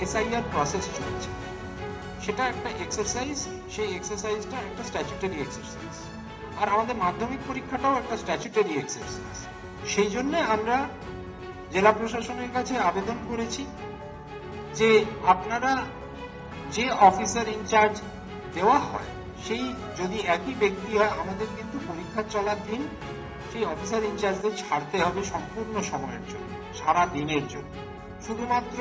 SIR process চলছে, সেটা একটা এক্সারসাইজ। সেই এক্সারসাইজটা একটা স্ট্যাচুটারি এক্সারসাইজ, আর আমাদের মাধ্যমিক পরীক্ষাটাও একটা স্ট্যাচুটারি এক্সারসাইজ। সেই জন্য আমরা জেলা প্রশাসনের কাছে আবেদন করেছি যে আপনারা যে অফিসার ইনচার্জ দেওয়া হয় সেই যদি একই ব্যক্তি হয়, আমাদের কিন্তু পরীক্ষা চলার দিন সেই অফিসার ইনচার্জদের ছাড়তে হবে সম্পূর্ণ সময়ের জন্য, সারা দিনের জন্য। শুধুমাত্র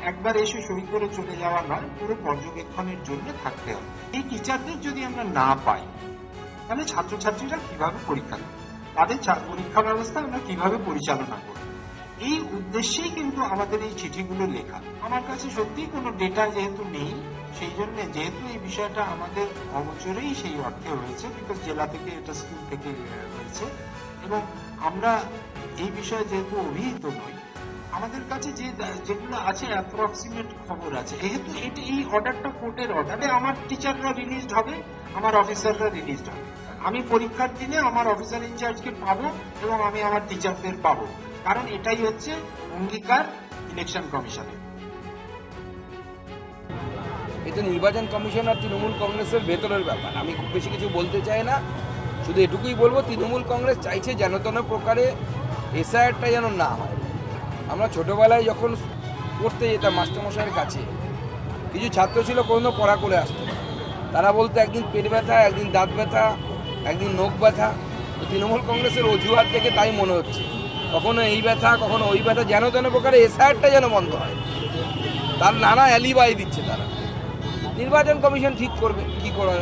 একবার এসে সই করে চলে যাওয়া নয়, পুরো পর্যবেক্ষণের জন্য থাকতে হবে। এই টিচারদের যদি আমরা না পাই, তাহলে ছাত্রছাত্রীরা কিভাবে পরীক্ষা দেবে, তাদের পরীক্ষা ব্যবস্থা আমরা কিভাবে পরিচালনা করব, এই উদ্দেশ্যেই কিন্তু আমাদের এই চিঠিগুলো লেখা। আমার কাছে সত্যিই কোনো ডেটা যেহেতু নেই, সেই জন্য যেহেতু এই বিষয়টা আমাদের অবচরেই সেই অর্থে হয়েছে, বিকজ জেলা থেকে এটা স্কুল থেকে হয়েছে, এবং আমরা এই বিষয়ে যেহেতু অভিহিত নই, আমাদের কাছে যেগুলো আছে অ্যাপ্রক্সিমেট খবর আছে। যেহেতু এই অর্ডারটা কোর্টের অর্ডারে, আমার টিচাররা রিলিজড হবে, আমার অফিসাররা রিলিজড হবে। আমি পরীক্ষার দিনে আমার অফিসার ইনচার্জকে পাবো এবং আমি আমার টিচারদের পাবো, কারণ এটাই হচ্ছে অঙ্গীকার ইলেকশন কমিশনের। এটা নির্বাচন কমিশন আর তৃণমূল কংগ্রেসের ভেতরের ব্যাপার, আমি খুব বেশি কিছু বলতে চাই না। শুধু এটুকুই বলবো, তৃণমূল কংগ্রেস চাইছে যেন তেন প্রকারে এসআইআরটা যেন না হয়। আমরা ছোটোবেলায় যখন পড়তে যেতাম মাস্টারমশাইয়ের কাছে, কিছু ছাত্র ছিল কোনো পড়া করে আসতো না, তারা বলতো একদিন পেট ব্যথা, একদিন দাঁত ব্যথা, একদিন নখ ব্যথা। তো তৃণমূল কংগ্রেসের অজুহাত থেকে তাই মনে হচ্ছে, কখনো এই ব্যথা কখনো ওই ব্যথা, যেন তেন প্রকারে এসআইআরটা যেন বন্ধ হয়, তার নানা অ্যালিবাই দিচ্ছে তারা। নির্বাচন কমিশন ঠিক করবে কি করা যায়।